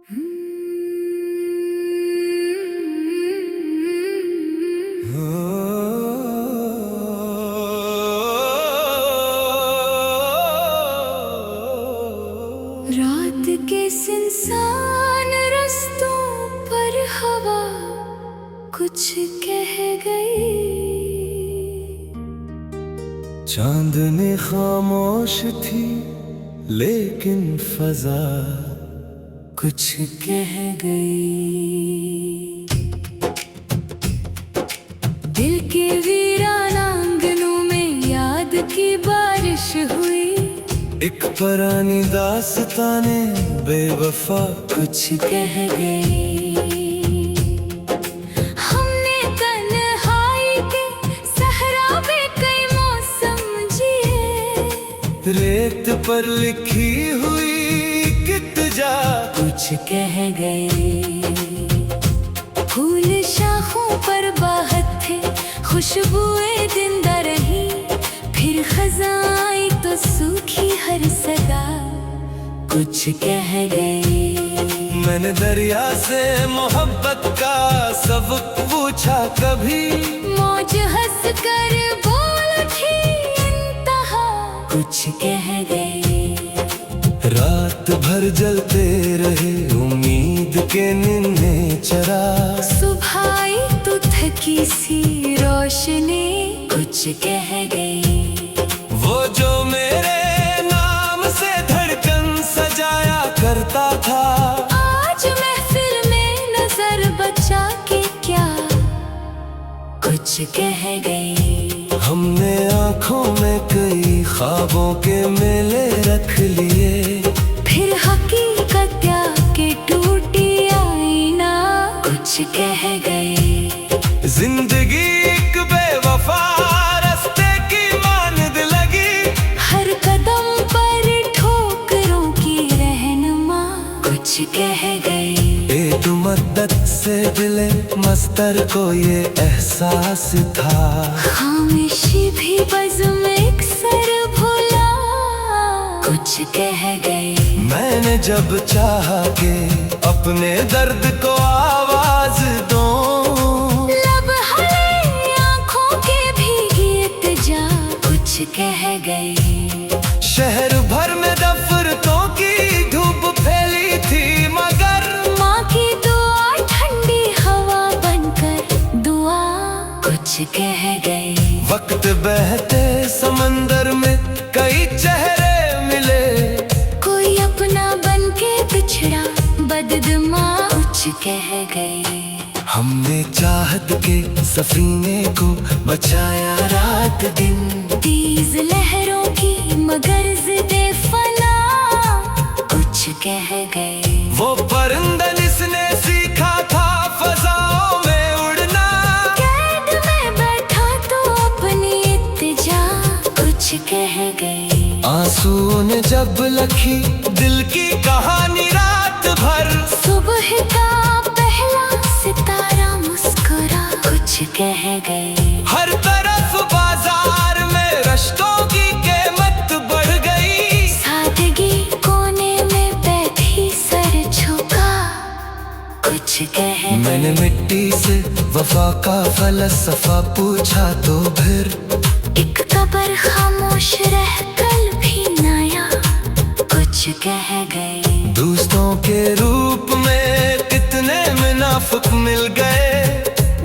रात के सुनसान रस्तों पर हवा कुछ कह गई। चांदनी खामोश थी लेकिन फजा कुछ कह गई। दिल के वीराना आंगनों में याद की बारिश हुई। एक पुरानी दास्ताने बेवफा कुछ कह गई। हमने तन्हाई के सहरा में कई मौसम जिए। रेत पर लिखी हुई कितजा कुछ कह गए। फूल शाखों पर बाहत थे, खुशबुएं जिंदा रही। फिर खजाई तो सूखी हर सदा कुछ कह गए। मैंने दरिया से मोहब्बत का सबक पूछा कभी। मौज हंस कर बोल उठी इंतहा कुछ कह गए। रात भर जलते रहे उम्मीद के निन्ने चरा। सुबह आई तो थकी सी रोशनी कुछ कह गई। वो जो मेरे नाम से धड़कन सजाया करता था, आज महफिल में नजर बचा के क्या कुछ कह गई। हमने आँखों में कई ख्वाबों के मेले रख लिए। फिर हकीकत के टूटी आईना कुछ कह गए। जिंदगी एक बेवफा रास्ते की मानद लगी। हर कदम पर ठोकरों की रहनुमा कुछ कह गई। एक मद्दत से दिले मस्तर को ये एहसास था। खामोशी भी बज़्म एक सर भुला कुछ कह गई। मैंने जब चाहा के अपने दर्द को आवाज दूं, लब हले आँखों के भीगी इल्तिजा कुछ कह गई। शहर भर में नफरतों की धूप फैली थी, मगर माँ की दुआ ठंडी हवा बनकर दुआ कुछ कह गई। वक्त बहते समंदर में कई चेहरे मिले। कोई अपना बन के बिछड़ा बददमा कुछ कह गई। हमने चाहत के सफीने को बचाया रात दिन। तेज लहरों की मगर ज़िदे फना कुछ कह गई। वो परिंदा जिसने सीखा था फजाओं में उड़ना, कैद में बैठा तो अपनी इत्तिजा कुछ कह गई। आंसू ने जब लखी दिल की कहानी रात भर, सुबह का पहला सितारा मुस्कुरा कुछ कह गई। हर तरफ बाजार में रिश्तों की कीमत बढ़ गई। सादगी कोने में बैठी सर झुका कुछ कह गई। मैंने मिट्टी से वफा का फलसफा पूछा तो फिर एक कब्र खामोश रह कल भी नया कुछ कह गई। दोस्तों के रूप में कितने मुनाफिक मिल गए।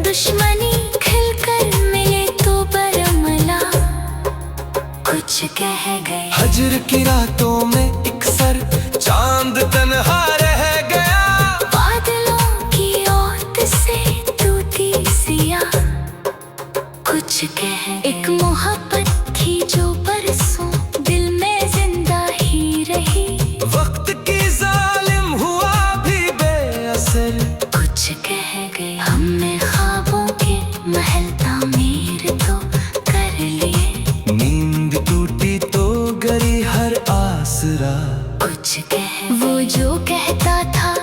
दुश्मनी खिलकर मिले तो बरमला कुछ कह गए। हजर की रातों में एक सर चांद तन्हा रह गया। बादलों की ओट से टूटी सिया कुछ कह। एक मोहब्बत थी जो बरसों दिल में जिंदा ही रही। वक्त की जालिम हुआ भी बेअसर कुछ कह गए। हमने ख्वाबों के महल तामीर तो कर लिए। नींद टूटी तो गरी हर आसरा कुछ कह। वो जो कहता था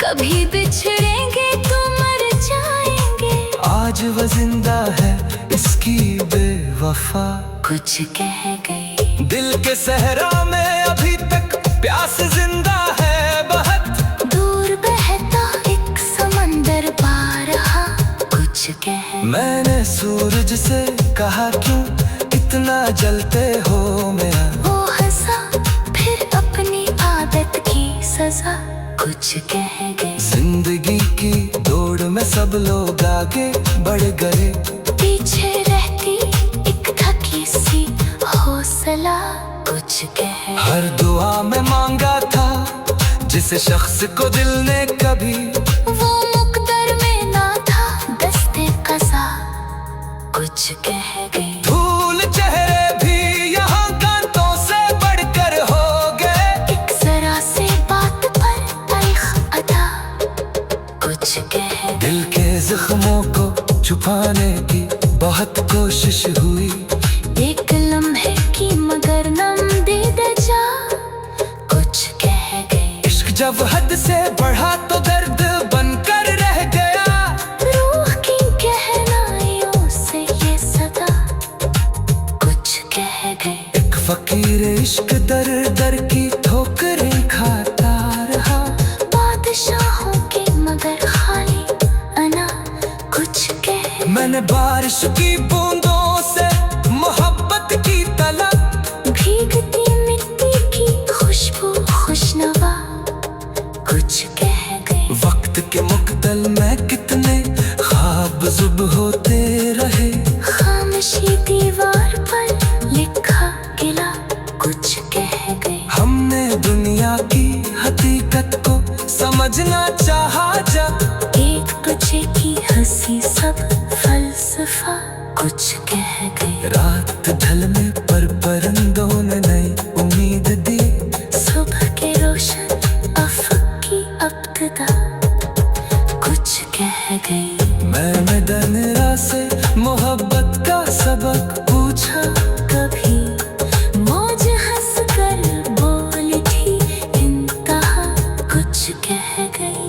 कभी बिछड़ेंगे तो मर जाएंगे, आज वह जिंदा है इसकी बेवफा कुछ कह गई। दिल के सहरा में अभी तक प्यास जिंदा है बहुत। दूर मैंने सूरज से कहा क्यों इतना जलते हो मेरा। वो हंसा फिर अपनी आदत की सजा कुछ कह गए। जिंदगी की दौड़ में सब लोग आगे बढ़ गए, पीछे रहती एक थकी सी हौसला कुछ कह गए। हर दुआ में मांगा था जिस शख्स को दिल ने कभी, वो मुकद्दर में ना था दस्ते कज़ा कुछ कह गए। धूल चेहरे भी यहाँ कांटों से बढ़कर हो गए, एक जरा से बात पर तल्ख अदा कुछ कह गए। दिल के जख्मों को छुपाने की बहुत कोशिश हुई, एक लम्हे की मगर नम दीद जा कुछ कह गए। इश्क जब हद से बढ़ा तो दर्द बनकर रह गया, रूह की गहराइयों से ये सदा कुछ कह गए। एक फकीर इश्क दर दर की ठोकरें खाता रहा, बादशाहों के मगर खाली अना कुछ कह गए। मैंने बारिश की बूंदों से मोहब्बत की तलब, भीगती मिट्टी की खुशबू खुशनवा कुछ कह गए। वक्त के मुक्तल में कितने ख्वाब जुब होते रहे, खामोशी दीवार पर लिखा गिला कुछ कह गए। हमने दुनिया की हकीकत को समझना चाहा जब, एक तुझे की हंसी सब फलसफा कुछ कह गए। रात ढलने पर परिंदों ने नई उम्मीद दी, सुबह के रोशन अफक की अब्तदा कुछ कह गए। मैंने दनरा से मोहब्बत का सबक पूछा, कभी मौज हंस कर बोली थी इंतहा कुछ कह गई।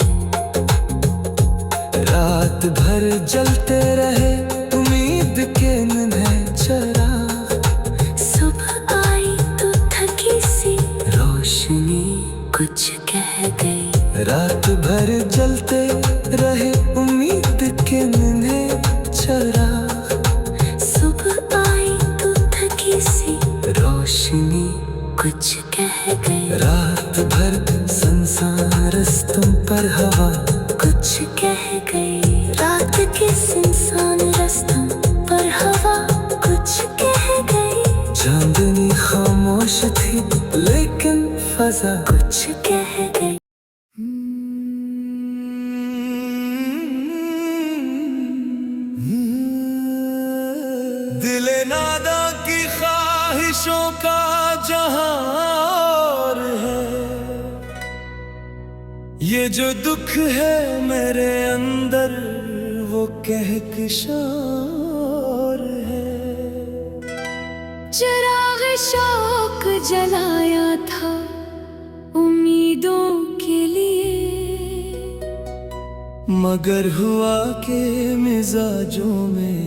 रात भर जलते रहे उम्मीद के नन्हे चराग, सुबह आई तो थकी सी रोशनी कुछ कह गई। रात भर जलते रहे उम्मीद के नन्हे चराग, सुबह आई तो थकी सी रोशनी कुछ कह गई। रात भर संसार रस्तों पर हवा कुछ कह गई। रात के सुनसान रास्तों पर हवा कुछ कह गई। चांदनी खामोश थी लेकिन फजा कुछ कह गई। दिले नादा की ख्वाहिशों का जहां और है, ये जो दुख है मेरे अंदर वो कहकशार है। चिराग शौक जलाया था उम्मीदों के लिए, मगर हुआ के मिजाजों में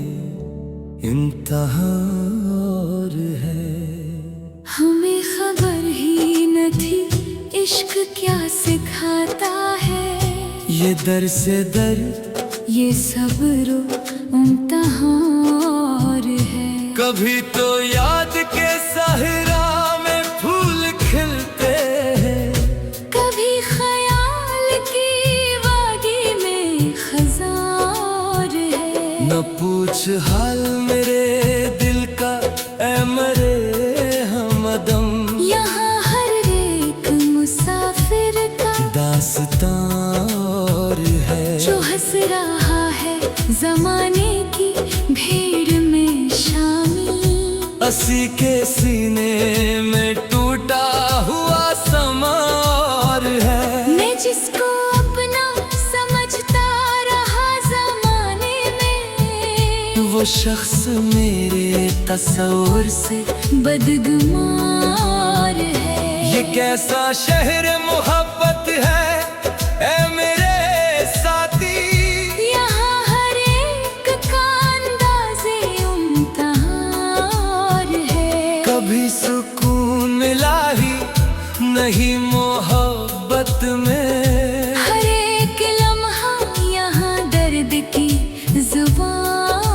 इम्तिहान और है। हमें खबर ही न थी इश्क क्या सिखाता है, ये दर से दर ये सब्र इम्तिहान है। कभी तो याद के सहरा में फूल खिलते हैं, कभी ख्याल की वादी में खजार है। न पूछ हाल मेरे दिल का ऐ मरे हमदम, यहाँ हर एक मुसाफिर का दास्तां और है। जो हंस रहा है जमाने की भीड़ में शामिल, असी के सीने में टूटा हुआ समा और है। मैं जिसको अपना समझता रहा जमाने में, वो शख्स मेरे तस्वुर से बदगुमार है। ये कैसा शहर मोहब्बत है ऐ मेरे साथी, यहाँ हर एक का अंदाज़े इम्तिहान है। कभी सुकून मिला ही नहीं मोहब्बत में, हर एक लम्हा यहाँ दर्द की जुबान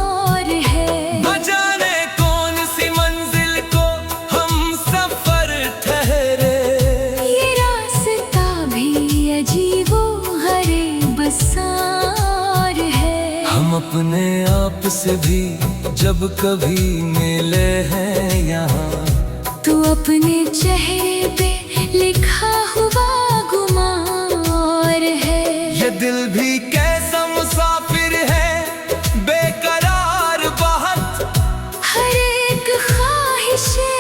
अजीबो हरे बसार है। हम अपने आप से भी जब कभी मिले हैं यहाँ, तू अपने चेहरे पे लिखा हुआ गुमार है। ये दिल भी कैसा मुसाफिर है, बेकरार बहुत। हर एक ख्वाहिशे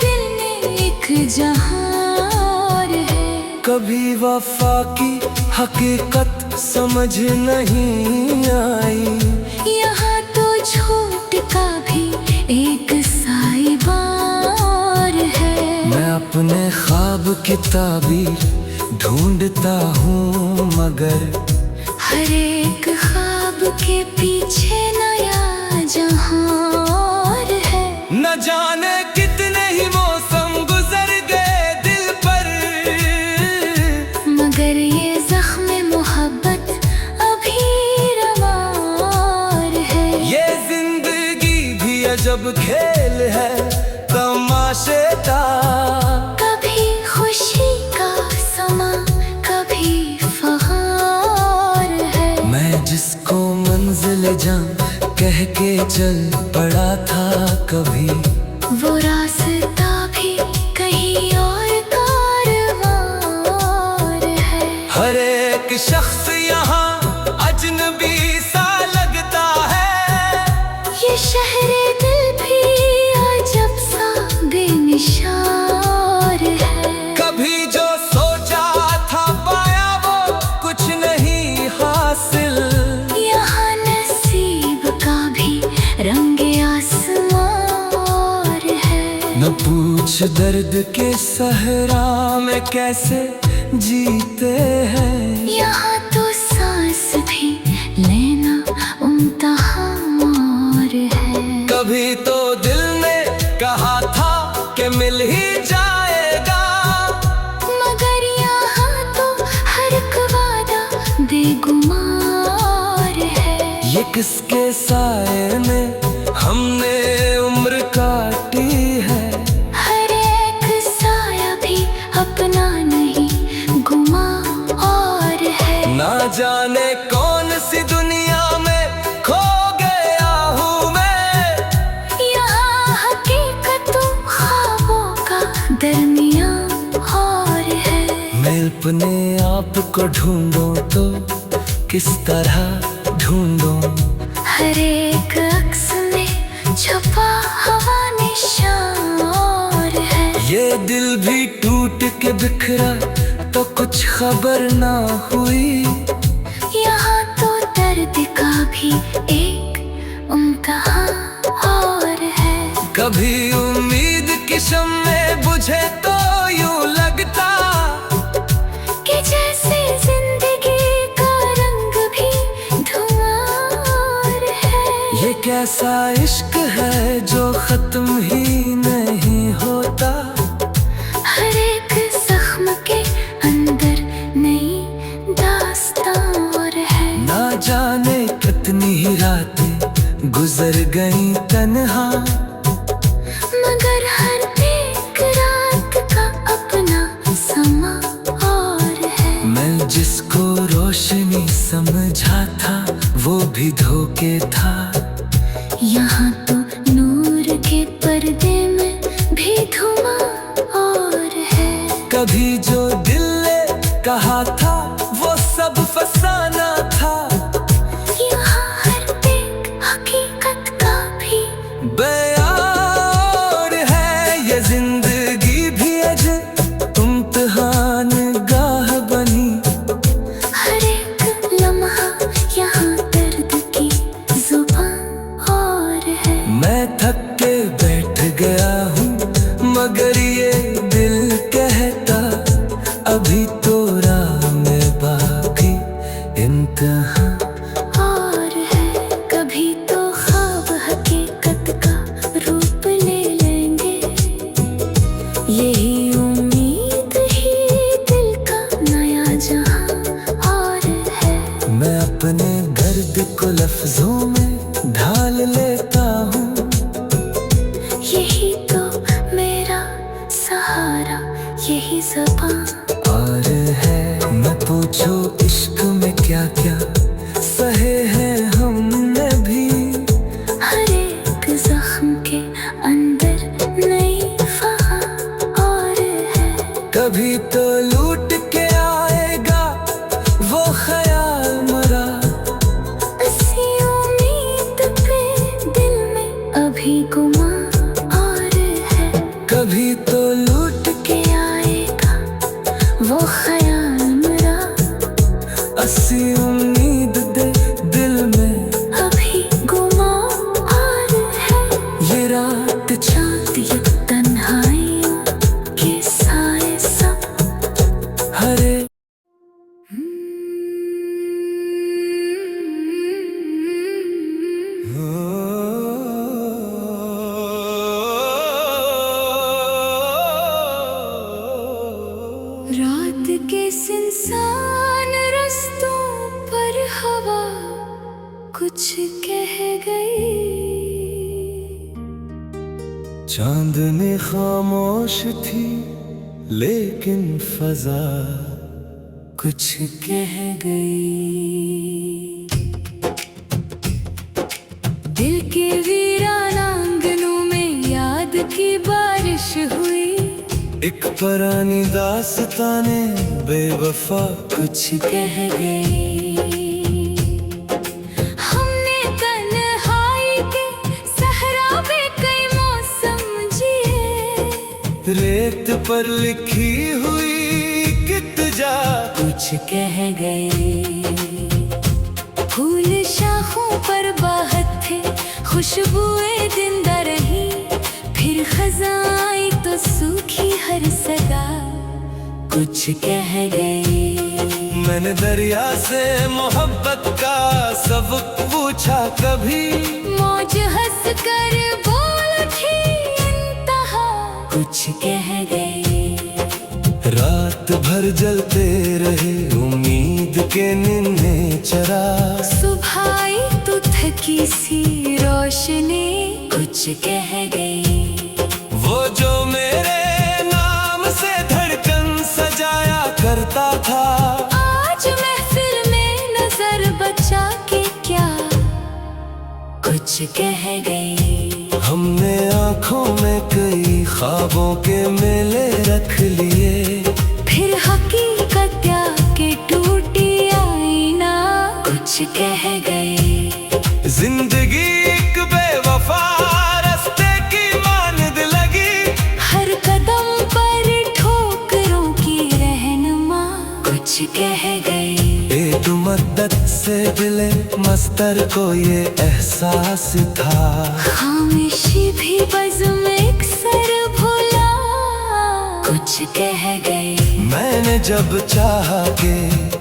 दिल में एक जहार है। कभी वफा की हकीकत समझ नहीं आई, यहाँ तो झूठ का भी एक साइबार है। मैं अपने ख्वाब की ताबीर ढूंढता हूँ, मगर हर एक ख्वाब के पीछे नया जहां है। न जाने कितने ही मौसम गुजर गए दिल पर, मगर ये ज़ख्म मोहब्बत अभी रवार है। ये जिंदगी भी अजब खेल है तमाशेदार। कभी खुशी का समा, कभी फहार है। मैं जिसको मंजिल जान कह के चल पड़ा था कभी, वो रास्ता भी कहीं और कारवार है। हर एक शख्स यहाँ अजनबी सा लगता है। ये शहरे दिल भी अजब सा बेनिशार है। कभी जो सोचा था पाया वो कुछ नहीं हासिल, यहाँ नसीब का भी रंगे आसमार है। न पूछ दर्द के सहरा में कैसे जीते हैं, यहाँ तो सांस भी लेना इम्तिहान है। कभी तो दिल ने कहा था कि मिल ही जाएगा, मगर यहाँ तो हर एक वादा बेगुमार है। ये किसके साए में हमने उम्र काटी है, हर एक साया भी अपना नहीं गुमा और है। ना जाने कौन सी दुनिया में खो गया हूँ मैं। यहाँ हकीकतों ख्वाबों का दरमियान और है। मैं अपने आप को ढूंढूं तो किस तरह ढूंढूं, हर एक अक्स में छुपा हवा निशान है। ये दिल भी टूट के बिखरा तो कुछ खबर ना हुई, यहाँ तो दर्द का भी एक इम्तिहान और है। कभी उम्मीद की शम्में बुझे तो यूं लगता कि जैसे जिंदगी का रंग भी धुआं है। ये कैसा इश्क है जो खत्म ही नहीं होता, हर एक जख्म के अंदर नई दास्तां और है। ना जाने कितनी ही रातें गुजर गई तन्हा, मगर हर एक रात का अपना समा और है। मैं जिसको रोशनी समझा था वो भी धोखे था, यहाँ तो नूर के पर्दे में भी धुआं और है। कभी जो दिल ने कहा था वो सब फसाना था, यहाँ हर एक हकीकत का भी बयान है। ये जिंदगी भी अजब इम्तिहान गाह बनी, हर एक लम्हा यहाँ दर्द की जुबान और है। मैं थक के बैठ गया हूँ मगर ये दिल कहता अभी तो राह में बाकी इम्तिहान और है। कभी तो ख्वाब हकीकत का रूप ले लेंगे, यही उम्मीद ही दिल का नया जहां और है। मैं अपने दर्द को लफ्जों में ढाल लेता हूँ, यही तो मेरा सहारा, यही ज़बान और है। मैं पूछ पूछो इश्क में क्या क्या सहे हैं हमने भी। हर एक जख्म के अंदर नई फहा और है। कभी तो लूट के आएगा वो ख्याल मरा, इसी उम्मीद पे दिल में अभी गुमा और है। कभी तो लूट के आएगा वो ख्याल मरा, असी उम्मीद दे दिल में अभी गुमा और है। ये रात चांद ये तन्हाइयों के साए सब हरे। रात के सुनसान रस्तों पर हवा कुछ कह गई। चांदनी खामोश थी लेकिन फजा कुछ कह गई। दिल के वीराना आंगनों में याद की बारिश हुई। एक पुरानी दास्ताने बेवफा कुछ कह गई। हमने तन्हाई के सहरा में कई मौसम जिए। रेत पर लिखी हुई कितजा कुछ कह गए। फूल शाखों पर बाहत थे, खुशबुएं जिंदा रही। फिर खजाई तो सूखी हर सदा कुछ कह गए। मैंने दरिया से मोहब्बत का सबक पूछा कभी। मौज हंस कर बोल थी इंतहा कुछ कह गए। रात भर जलते रहे उम्मीद के निन्ने चरा। सुबह आई तो थकी सी रोशनी कुछ कह गई। वो जो मेरे नाम से धड़कन सजाया करता था, आज महफिल में नजर बचा के क्या कुछ कह गई। हमने आँखों में कई ख्वाबों के मेले रख लिए। फिर हकीकत के टूटी आईना कुछ कह गई। जिंदगी एक बेवफा रास्ते की मानद लगी। हर कदम पर ठोकरों की रहनुमा कुछ कह गई। एक मद्दत से दिले मस्तर को ये एहसास था। खामोशी भी बज़्म एक सर भुला कुछ कह गई। मैंने जब चाहा के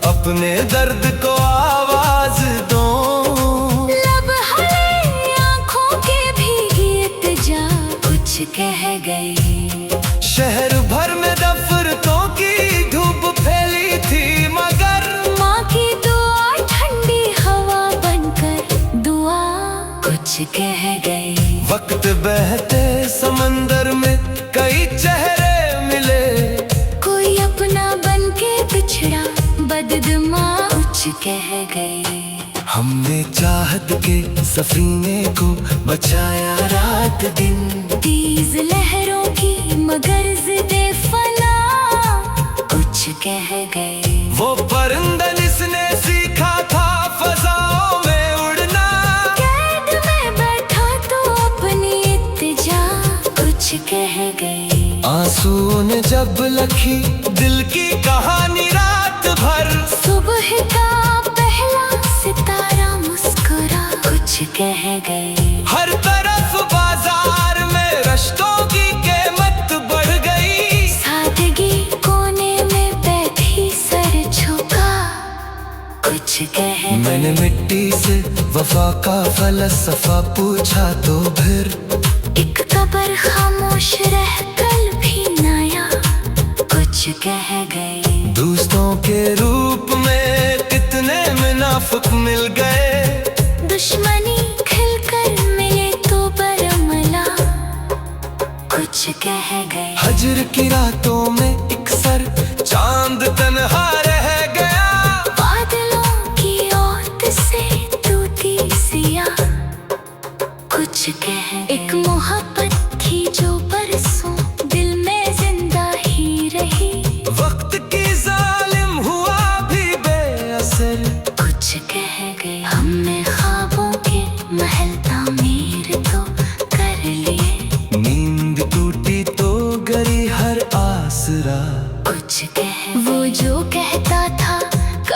अपने दर्द को आवाज दूं, लब हले आँखों के भीगी इल्तिजा कुछ कह गई। शहर भर में नफरतों की धूप फैली थी, मगर माँ की दुआ ठंडी हवा बनकर दुआ कुछ कह गई। वक्त बहते समंदर में कई चेहरे मिले। कोई अपना बन के बिछड़ा बददमा कुछ कह गई। हमने चाहत के सफीने को बचाया रात दिन। तेज लहरों की मगर ज़िदे फना कुछ कह गई। वो परिंदा जिसने सीखा था फजाओं में उड़ना, कैद में बैठा तो अपनी इत्तिजा कुछ कह गई। आंसू ने जब लखी दिल की कहानी रात भर, सुबह का पहला सितारा मुस्कुरा कुछ कह गई। हर तरफ बाजार में रिश्तों की कीमत बढ़ गई। सादगी कोने में बैठी सर झुका कुछ कह गई। मैंने मिट्टी से वफा का फलसफा पूछा तो फिर एक कब्र खामोश रह कल भी नया कुछ कह गई। दोस्तों के रूप में कितने मुनाफिक मिल गए। दुश्मनी खिलकर मिले तो बरमला कुछ कह गए। हजर की रातों में एक सर चांद तन्हा रह गया।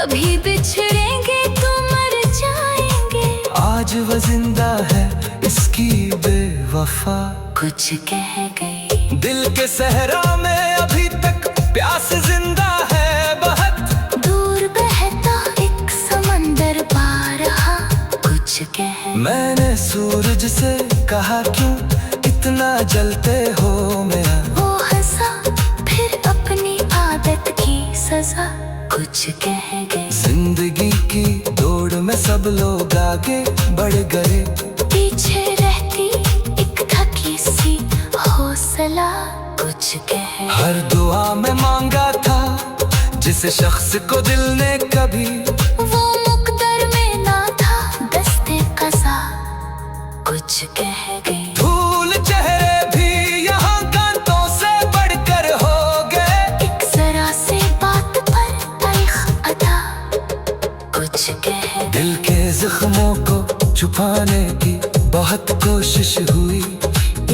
कभी बिछड़ेंगे तो मर जाएंगे। आज वो जिंदा है इसकी बेवफा कुछ कह गई। दिल के सहरा में अभी तक प्यास जिंदा है बहुत। दूर बहता एक समंदर पा रहा कुछ कह। मैंने सूरज से कहा क्यों इतना जलते हो मेरा। वो हंसा फिर अपनी आदत की सजा कुछ कह गई। जिंदगी की दौड़ में सब लोग आगे बढ़ गए। पीछे रहती एक थकी सी हौसला कुछ कह। हर दुआ में मांगा था जिस शख्स को दिल ने कभी, वो मुकद्दर में ना था दस्ते कज़ा कुछ कह गई। धूल चेहरे भी यहाँ गांतों से बढ़कर हो गए। एक जरा से बात पर तल्ख अदा कुछ कह। दिल के जख्मों को छुपाने की बहुत कोशिश हुई।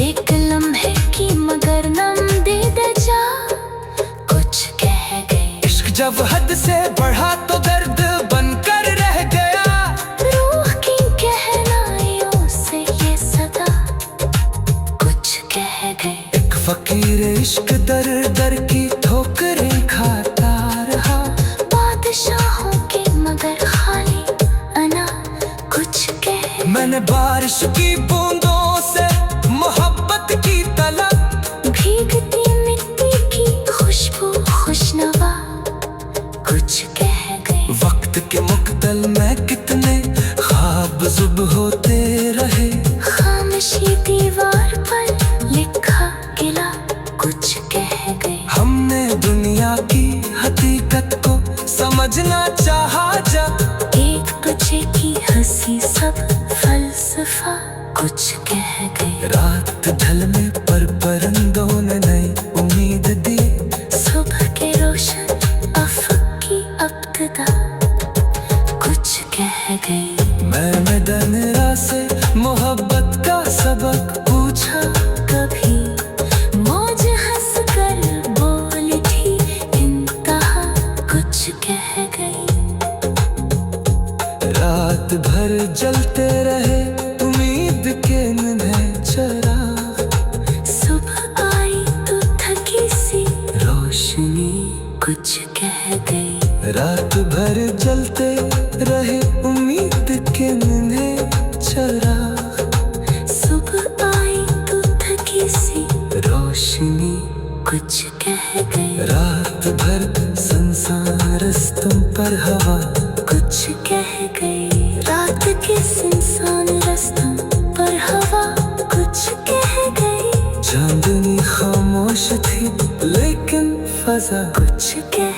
एक लम्हे की मगर नम दीद जा कुछ कह गई। इश्क जब हद से बढ़ा तो दर्द बनकर रह गया। रूह की गहराइयों से ये सदा कुछ कह गई। एक फकीर इश्क दर दर की ठोकरें खाता रहा। बादशाहों के मगर खाली अना कुछ कह। मैंने बारिश की बूंदों से मोहब्बत की तलब। भीगती मिट्टी की खुशबू खुशनवा कुछ कह गई। वक्त के मुक्तल में कितने ख्वाब जुब होते रहे। खामोशी दीवार पर लिखा गिला कुछ कह गई। हमने दुनिया की हकीकत को समझना चाहा जब। एक तुझे की हंसी सब फलसफा कुछ कह गई। रात ढलने पर परिंदों ने नई उम्मीद दी। सुबह के रोशन अफक की अब्तदा कुछ कह गई। मैंने दनरा से मोहब्बत का सबक पूछा। कभी मौज हंस कर बोली थी इंतहा कुछ कह गई। रात भर जलते रहे उम्मीद के नन्हे चिराग। सुबह आई तो थकी सी रोशनी कुछ कह गई। रात भर जलते रहे उम्मीद के नन्हे चिराग। सुबह आई तो थकी सी रोशनी कुछ कह गई। रात भर संसार रस्तों पर हवा कुछ कह गई। रात के सुनसान रास्तों पर हवा कुछ कह गई। चांदनी खामोश थी लेकिन फजा कुछ कह